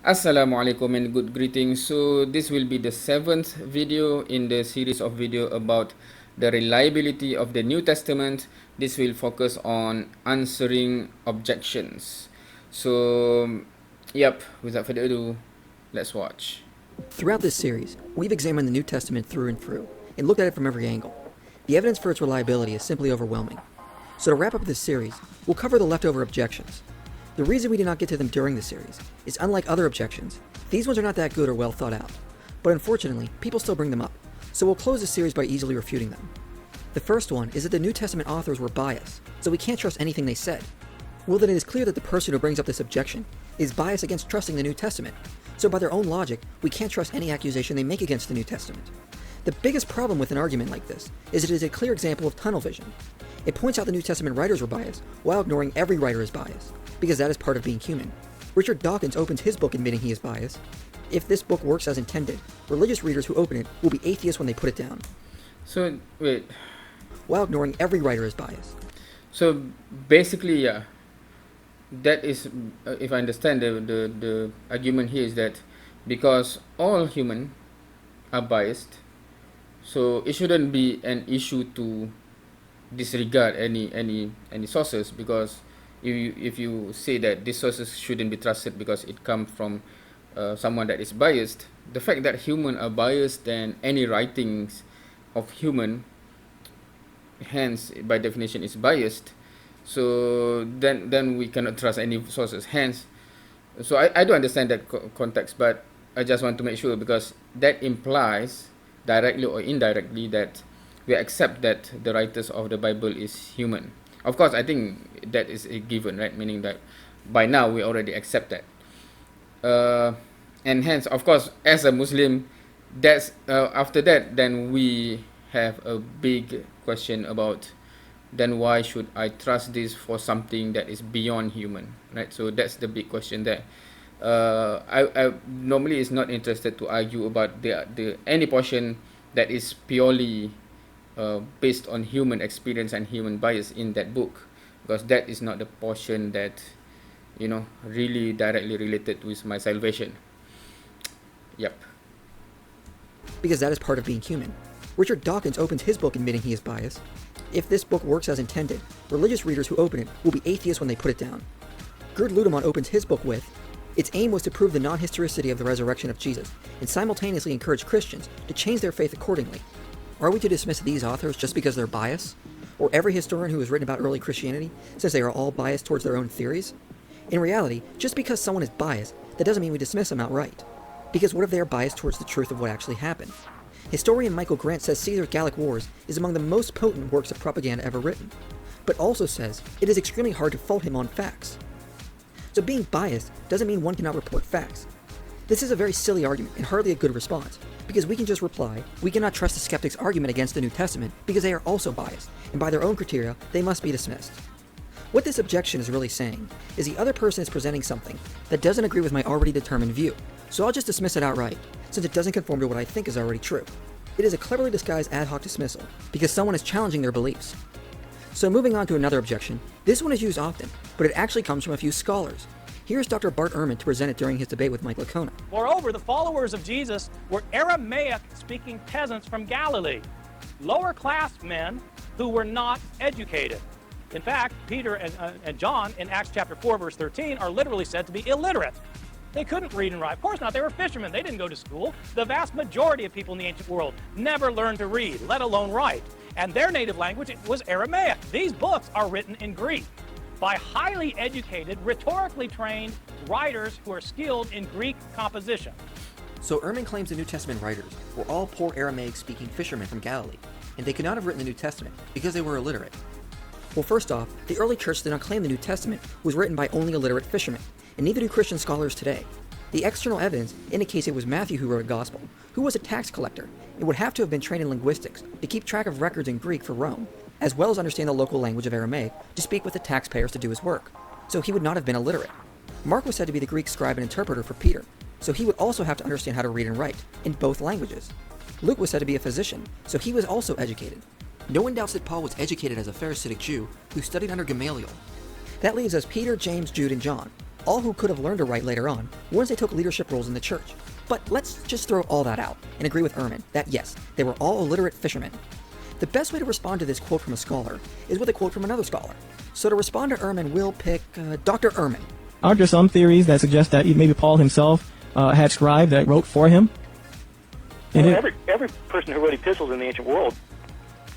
Assalamualaikum and good greetings. So this will be the 7th video in the series of video about the reliability of the New Testament. This will focus on answering objections. So, without further ado, let's watch. Throughout this series, we've examined the New Testament through and through, and looked at it from every angle. The evidence for its reliability is simply overwhelming. So to wrap up this series, we'll cover the leftover objections. The reason we did not get to them during the series is unlike other objections, these ones are not that good or well thought out. But unfortunately, people still bring them up, so we'll close the series by easily refuting them. The first one is that the New Testament authors were biased, so we can't trust anything they said. Well, then it is clear that the person who brings up this objection is biased against trusting the New Testament, so by their own logic, we can't trust any accusation they make against the New Testament. The biggest problem with an argument like this is it is a clear example of tunnel vision. It points out the New Testament writers were biased, while ignoring every writer is biased, because that is part of being human. Richard Dawkins opens his book admitting he is biased. If this book works as intended, religious readers who open it will be atheists when they put it down. So, wait. While ignoring every writer is biased. So, basically, that is, if I understand the argument here is that because all human are biased, so it shouldn't be an issue to disregard any sources, because if you say that these sources shouldn't be trusted because it comes from someone that is biased, the fact that humans are biased, then any writings of human, hence by definition is biased, so then we cannot trust any sources, hence. So I do understand that context, but I just want to make sure, because that implies directly or indirectly that we accept that the writers of the Bible is human. Of course, I think that is a given, right? Meaning that by now we already accept that. And hence, of course, as a Muslim, that's after that, then we have a big question about then why should I trust this for something that is beyond human, right? So that's the big question there. I normally is not interested to argue about the any portion that is purely based on human experience and human bias in that book, because that is not the portion that really directly related with my salvation. Yep. Because that is part of being human. Richard Dawkins opens his book admitting he is biased. If this book works as intended, religious readers who open it will be atheists when they put it down. Gerd Ludemann opens his book with, its aim was to prove the non-historicity of the resurrection of Jesus and simultaneously encourage Christians to change their faith accordingly. Are we to dismiss these authors just because they're biased? Or every historian who has written about early Christianity says they are all biased towards their own theories? In reality, just because someone is biased, that doesn't mean we dismiss them outright. Because what if they are biased towards the truth of what actually happened? Historian Michael Grant says Caesar's Gallic Wars is among the most potent works of propaganda ever written, but also says it is extremely hard to fault him on facts. So being biased doesn't mean one cannot report facts. This is a very silly argument and hardly a good response, because we can just reply, we cannot trust the skeptic's argument against the New Testament because they are also biased, and by their own criteria, they must be dismissed. What this objection is really saying is the other person is presenting something that doesn't agree with my already determined view, so I'll just dismiss it outright, since it doesn't conform to what I think is already true. It is a cleverly disguised ad hoc dismissal, because someone is challenging their beliefs. So moving on to another objection, this one is used often, but it actually comes from a few scholars. Here's Dr. Bart Ehrman to present it during his debate with Mike Licona. Moreover, the followers of Jesus were Aramaic-speaking peasants from Galilee, lower-class men who were not educated. In fact, Peter and John in Acts chapter 4, verse 13 are literally said to be illiterate. They couldn't read and write. Of course not. They were fishermen. They didn't go to school. The vast majority of people in the ancient world never learned to read, let alone write. And their native language was Aramaic. These books are written in Greek by highly educated, rhetorically trained writers who are skilled in Greek composition. So Ehrman claims the New Testament writers were all poor Aramaic-speaking fishermen from Galilee, and they could not have written the New Testament because they were illiterate. Well, first off, the early church did not claim the New Testament was written by only illiterate fishermen, and neither do Christian scholars today. The external evidence indicates it was Matthew who wrote a gospel, who was a tax collector, and would have to have been trained in linguistics to keep track of records in Greek for Rome, as well as understand the local language of Aramaic to speak with the taxpayers to do his work. So he would not have been illiterate. Mark was said to be the Greek scribe and interpreter for Peter, so he would also have to understand how to read and write in both languages. Luke was said to be a physician, so he was also educated. No one doubts that Paul was educated as a Pharisaic Jew who studied under Gamaliel. That leaves us Peter, James, Jude, and John. all who could have learned to write later on once they took leadership roles in the church. But let's just throw all that out and agree with Ehrman that yes, they were all illiterate fishermen. The best way to respond to this quote from a scholar is with a quote from another scholar. So to respond to Ehrman, we'll pick Dr. Ehrman. Aren't there some theories that suggest that maybe Paul himself had scribe that wrote for him? Well, every person who wrote epistles in the ancient world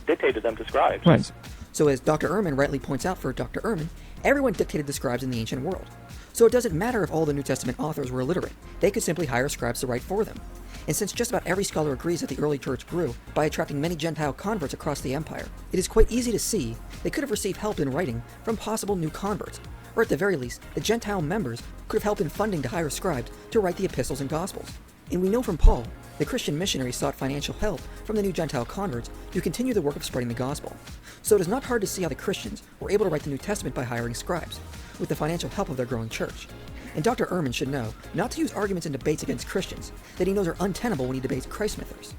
dictated them to scribes. Right. So as Dr. Ehrman rightly points out for Dr. Ehrman, everyone dictated the scribes in the ancient world. So it doesn't matter if all the New Testament authors were illiterate. They could simply hire scribes to write for them. And since just about every scholar agrees that the early church grew by attracting many Gentile converts across the empire, it is quite easy to see they could have received help in writing from possible new converts. Or at the very least, the Gentile members could have helped in funding to hire scribes to write the epistles and gospels. And we know from Paul, the Christian missionaries sought financial help from the new Gentile converts to continue the work of spreading the gospel. So it is not hard to see how the Christians were able to write the New Testament by hiring scribes, with the financial help of their growing church. And Dr. Ehrman should know not to use arguments in debates against Christians that he knows are untenable when he debates Christ-mythers.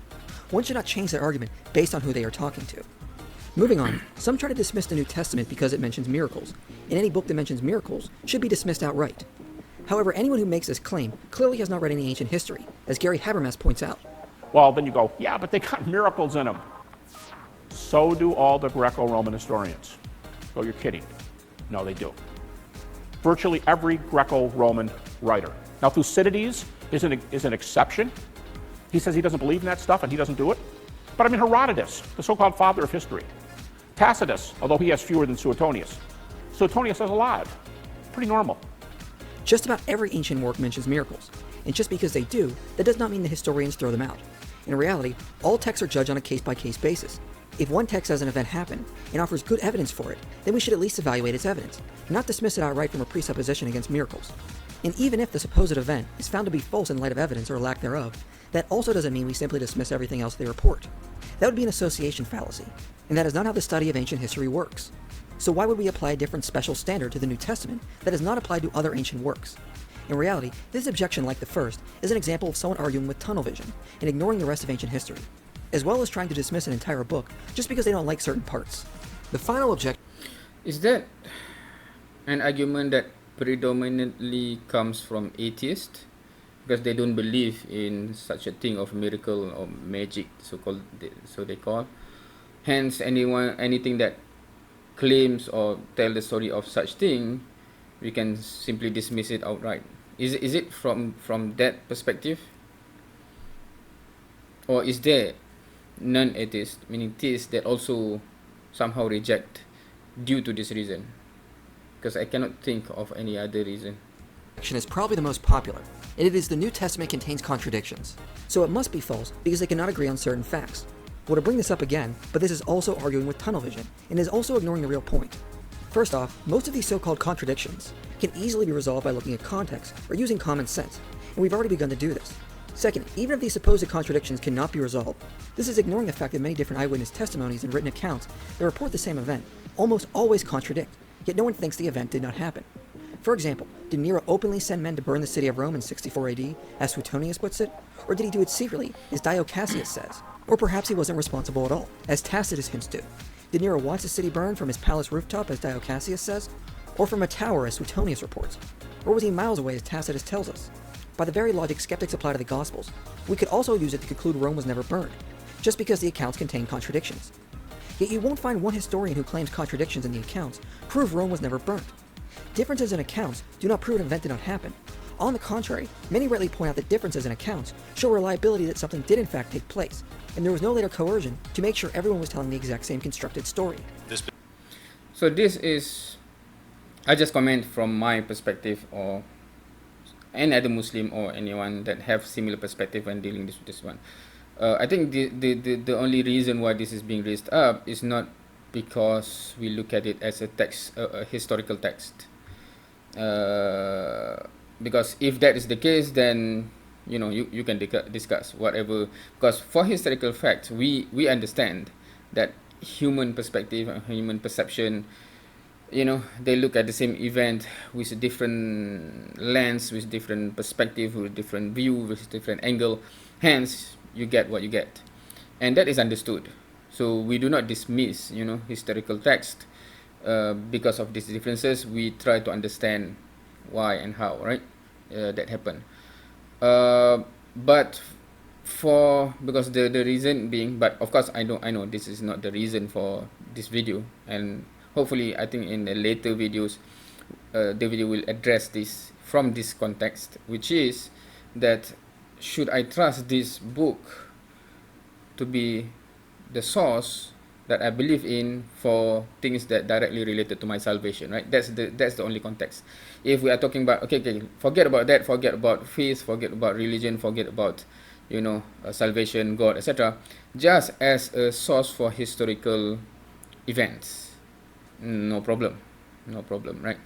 One should not change their argument based on who they are talking to. Moving on, some try to dismiss the New Testament because it mentions miracles, and any book that mentions miracles should be dismissed outright. However, anyone who makes this claim clearly has not read any ancient history, as Gary Habermas points out. Well, then you go, yeah, but they got miracles in them. So do all the Greco-Roman historians. Oh, you're kidding. No, they do. Virtually every Greco-Roman writer. Now, Thucydides is an exception. He says he doesn't believe in that stuff and he doesn't do it. But I mean, Herodotus, the so-called father of history. Tacitus, although he has fewer than Suetonius. Suetonius is alive. Pretty normal. Just about every ancient work mentions miracles, and just because they do, that does not mean the historians throw them out. In reality, all texts are judged on a case-by-case basis. If one text has an event happen and offers good evidence for it, then we should at least evaluate its evidence, not dismiss it outright from a presupposition against miracles. And even if the supposed event is found to be false in light of evidence or lack thereof, that also doesn't mean we simply dismiss everything else they report. That would be an association fallacy, and that is not how the study of ancient history works. So why would we apply a different special standard to the New Testament that is not applied to other ancient works? In reality, this objection, like the first, is an example of someone arguing with tunnel vision and ignoring the rest of ancient history, as well as trying to dismiss an entire book just because they don't like certain parts. The final objection Is that an argument that predominantly comes from atheists? Because they don't believe in such a thing of miracle or magic, so they call. Hence, anything that claims or tell the story of such thing, we can simply dismiss it outright. Is it from that perspective? Or is there non-atheists, meaning theists, that also somehow reject due to this reason? Because I cannot think of any other reason. is probably the most popular, and it is the New Testament contains contradictions. So it must be false because they cannot agree on certain facts. Well, to bring this up again, but this is also arguing with tunnel vision, and is also ignoring the real point. First off, most of these so-called contradictions can easily be resolved by looking at context or using common sense, and we've already begun to do this. Second, even if these supposed contradictions cannot be resolved, this is ignoring the fact that many different eyewitness testimonies and written accounts that report the same event almost always contradict, yet no one thinks the event did not happen. For example, did Nero openly send men to burn the city of Rome in 64 AD, as Suetonius puts it? Or did he do it secretly, as Dio Cassius says? Or perhaps he wasn't responsible at all, as Tacitus hints to. Did Nero watch the city burn from his palace rooftop, as Dio Cassius says? Or from a tower, as Suetonius reports? Or was he miles away, as Tacitus tells us? By the very logic skeptics apply to the Gospels, we could also use it to conclude Rome was never burned, just because the accounts contain contradictions. Yet you won't find one historian who claims contradictions in the accounts prove Rome was never burnt. Differences in accounts do not prove an event did not happen. On the contrary, many rightly point out that differences in accounts show reliability that something did in fact take place, and there was no later coercion to make sure everyone was telling the exact same constructed story. So this is, I just comment from my perspective, or any other Muslim or anyone that have similar perspective when dealing with this one. I think the only reason why this is being raised up is not because we look at it as a text, a historical text. Because if that is the case, then you can discuss whatever. Because for historical facts, we understand that human perspective and human perception, they look at the same event with a different lens, with different perspective, with different view, with different angle. Hence, you get what you get, and that is understood. So we do not dismiss, historical text because of these differences. We try to understand why and how, right? That happened. But because the reason being, but of course I know this is not the reason for this video, and hopefully I think in the later videos the video will address this from this context, which is that should I trust this book to be the source that I believe in for things that directly related to my salvation, right? That's the only context. If we are talking about okay, forget about that, forget about faith, forget about religion, forget about salvation, God, etc. Just as a source for historical events, no problem, right?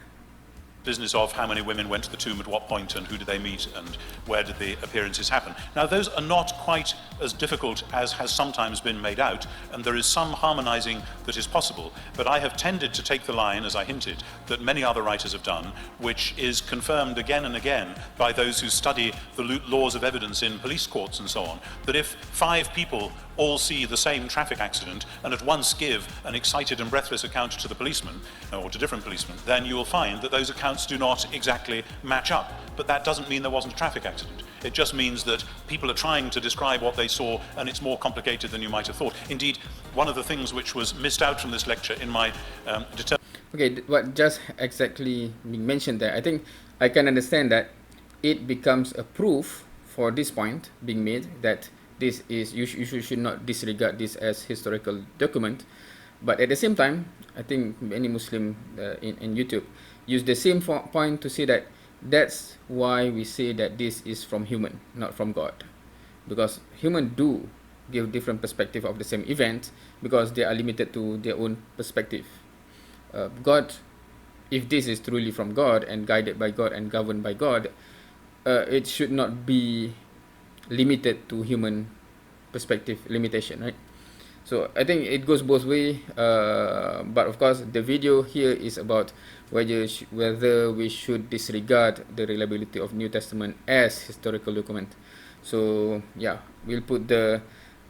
Business of how many women went to the tomb at what point and who did they meet and where did the appearances happen. Now those are not quite as difficult as has sometimes been made out, and there is some harmonizing that is possible, but I have tended to take the line, as I hinted, that many other writers have done, which is confirmed again and again by those who study the laws of evidence in police courts and so on, that if 5 people all see the same traffic accident and at once give an excited and breathless account to the policeman, or to different policemen, then you will find that those accounts do not exactly match up. But that doesn't mean there wasn't a traffic accident. It just means that people are trying to describe what they saw, and it's more complicated than you might have thought. Indeed, one of the things which was missed out from this lecture in my Okay, what just exactly being mentioned there, I think I can understand that it becomes a proof for this point being made that this is you should not disregard this as historical document, but at the same time, I think many Muslim in YouTube use the same point to say that that's why we say that this is from human, not from God, because human do give different perspective of the same event because they are limited to their own perspective. God, if this is truly from God and guided by God and governed by God, it should not be limited to human perspective limitation, right? So I think it goes both way, but of course the video here is about whether we should disregard the reliability of New Testament as historical document. So yeah, we'll put the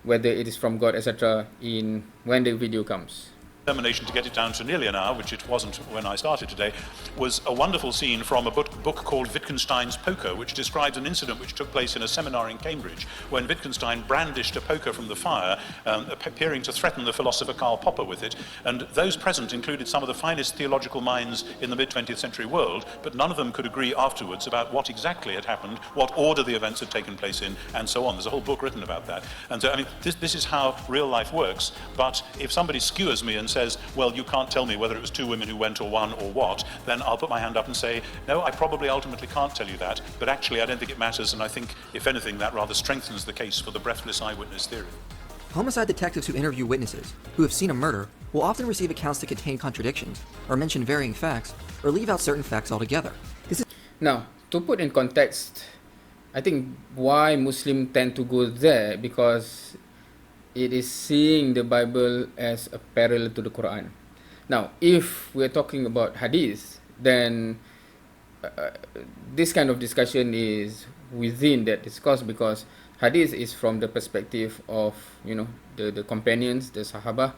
whether it is from God, etc. in when the video comes. Determination to get it down to nearly an hour, which it wasn't when I started today, was a wonderful scene from a book called Wittgenstein's Poker, which describes an incident which took place in a seminar in Cambridge when Wittgenstein brandished a poker from the fire, appearing to threaten the philosopher Karl Popper with it. And those present included some of the finest theological minds in the mid-20th century world, but none of them could agree afterwards about what exactly had happened, what order the events had taken place in, and so on. There's a whole book written about that. And so, I mean, this is how real life works. But if somebody skewers me and says, well, you can't tell me whether it was 2 women who went or 1 or what, then I'll put my hand up and say, no, I probably ultimately can't tell you that, but actually I don't think it matters, and I think, if anything, that rather strengthens the case for the breathless eyewitness theory. Homicide detectives who interview witnesses who have seen a murder will often receive accounts that contain contradictions, or mention varying facts, or leave out certain facts altogether. Now, to put in context, I think why Muslims tend to go there, because it is seeing the Bible as a parallel to the Quran. Now, if we're talking about hadith, then this kind of discussion is within that discourse, because hadith is from the perspective of the companions, the Sahaba,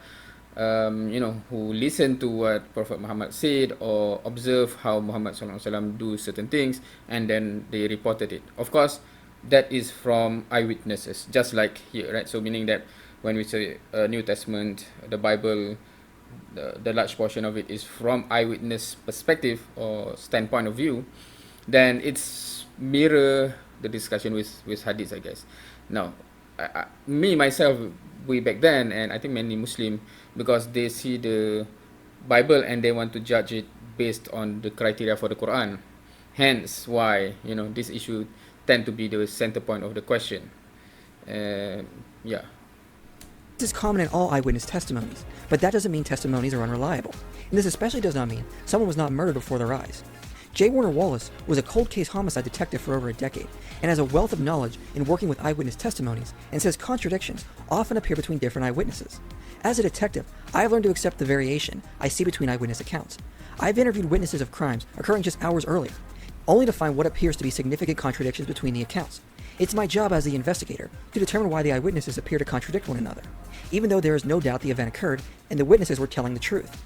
who listen to what Prophet Muhammad said or observe how Muhammad SAW do certain things, and then they reported it. Of course, that is from eyewitnesses, just like here, right? So meaning that when we say New Testament, the Bible, the large portion of it is from eyewitness perspective or standpoint of view, then it's mirror the discussion with hadith, I guess. Now, me myself, way back then, and I think many Muslim, because they see the Bible and they want to judge it based on the criteria for the Quran. Hence why this issue tend to be the center point of the question. Yeah. This is common in all eyewitness testimonies, but that doesn't mean testimonies are unreliable. And this especially does not mean someone was not murdered before their eyes. J. Warner Wallace was a cold case homicide detective for over a decade and has a wealth of knowledge in working with eyewitness testimonies, and says contradictions often appear between different eyewitnesses. As a detective, I have learned to accept the variation I see between eyewitness accounts. I've interviewed witnesses of crimes occurring just hours earlier, only to find what appears to be significant contradictions between the accounts. It's my job as the investigator to determine why the eyewitnesses appear to contradict one another, even though there is no doubt the event occurred and the witnesses were telling the truth.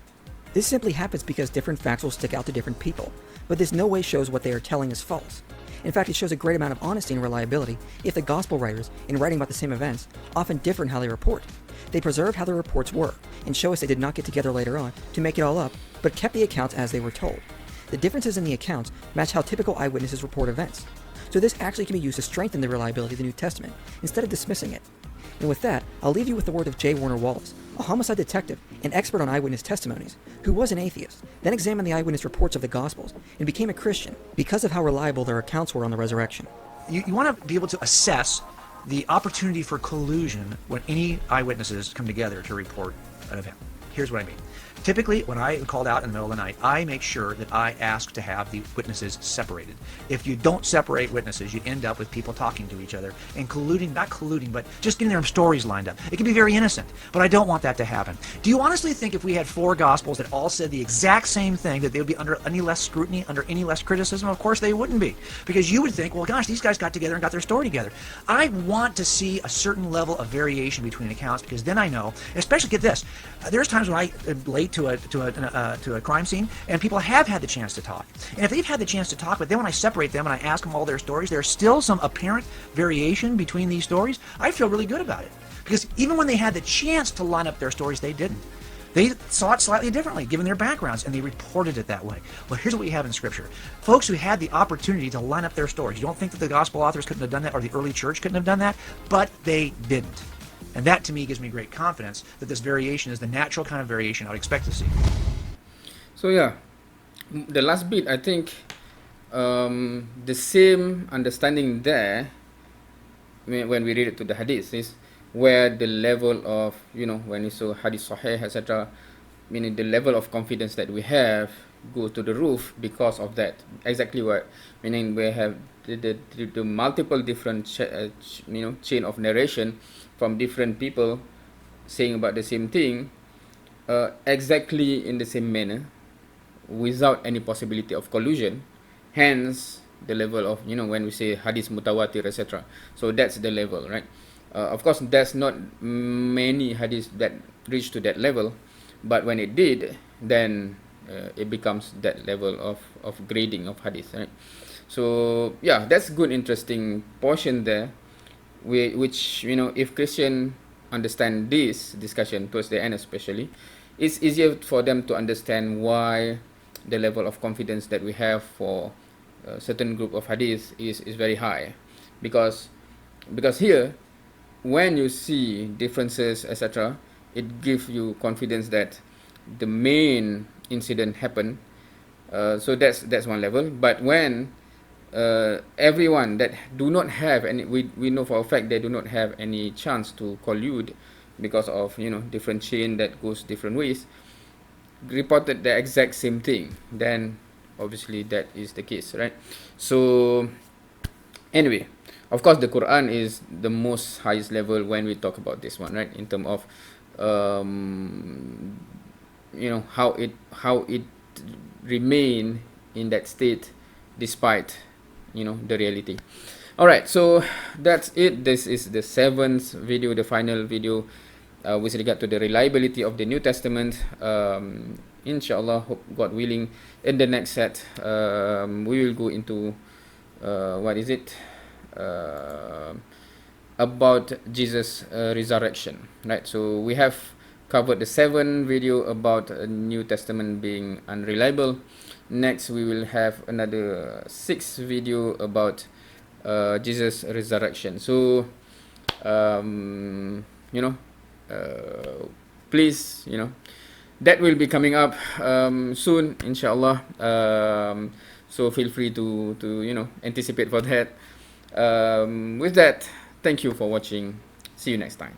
This simply happens because different facts will stick out to different people, but this no way shows what they are telling is false. In fact, it shows a great amount of honesty and reliability if the gospel writers, in writing about the same events, often differ in how they report. They preserve how their reports were, and show us they did not get together later on to make it all up, but kept the accounts as they were told. The differences in the accounts match how typical eyewitnesses report events. So this actually can be used to strengthen the reliability of the New Testament, instead of dismissing it. And with that, I'll leave you with the word of J. Warner Wallace, a homicide detective and expert on eyewitness testimonies, who was an atheist, then examined the eyewitness reports of the Gospels, and became a Christian because of how reliable their accounts were on the resurrection. You want to be able to assess the opportunity for collusion when any eyewitnesses come together to report an event. Here's what I mean. Typically, when I am called out in the middle of the night, I make sure that I ask to have the witnesses separated. If you don't separate witnesses, you end up with people talking to each other and colluding, not colluding, but just getting their stories lined up. It can be very innocent, but I don't want that to happen. Do you honestly think if we had 4 Gospels that all said the exact same thing, that they would be under any less scrutiny, under any less criticism? Of course they wouldn't be, because you would think, well, gosh, these guys got together and got their story together. I want to see a certain level of variation between accounts, because then I know, especially, get this, there's times when I am late to a crime scene, and people have had the chance to talk. And if they've had the chance to talk, but then when I separate them and I ask them all their stories, there's still some apparent variation between these stories, I feel really good about it. Because even when they had the chance to line up their stories, they didn't. They saw it slightly differently, given their backgrounds, and they reported it that way. Well, here's what we have in Scripture. Folks who had the opportunity to line up their stories. You don't think that the gospel authors couldn't have done that, or the early church couldn't have done that, but they didn't. And that, to me, gives me great confidence that this variation is the natural kind of variation I would expect to see. So yeah, the last bit, I think the same understanding there, when we read it to the hadith, is where the level of, when you saw hadith sahih, etc., meaning the level of confidence that we have go to the roof because of that. Exactly what, meaning we have the multiple different chain of narration from different people saying about the same thing, exactly in the same manner, without any possibility of collusion. Hence the level of, when we say hadith mutawatir, etc. So that's the level, right? Of course, there's not many hadiths that reach to that level, but when it did, then it becomes that level of grading of hadith, right? So yeah, that's good, interesting portion there, which, if Christian understand this discussion towards the end especially, it's easier for them to understand why the level of confidence that we have for a certain group of hadith is very high, because here, when you see differences, etc., it gives you confidence that the main incident happened. So that's one level. But when everyone that do not have any, we know for a fact they do not have any chance to collude because of different chain that goes different ways, reported the exact same thing, then obviously that is the case, right? So anyway, of course the Quran is the most highest level when we talk about this one, right? In terms of how it remain in that state despite the reality. All right, so that's it. This is the 7th video, the final video with regard to the reliability of the New Testament. Inshallah, hope God willing, in the next set we will go into about Jesus' resurrection, right? So we have covered the 7 video about New Testament being unreliable. Next we will have another 6 video about Jesus' resurrection. So please, that will be coming up soon, inshallah. So feel free to anticipate for that. With that, thank you for watching. See you next time.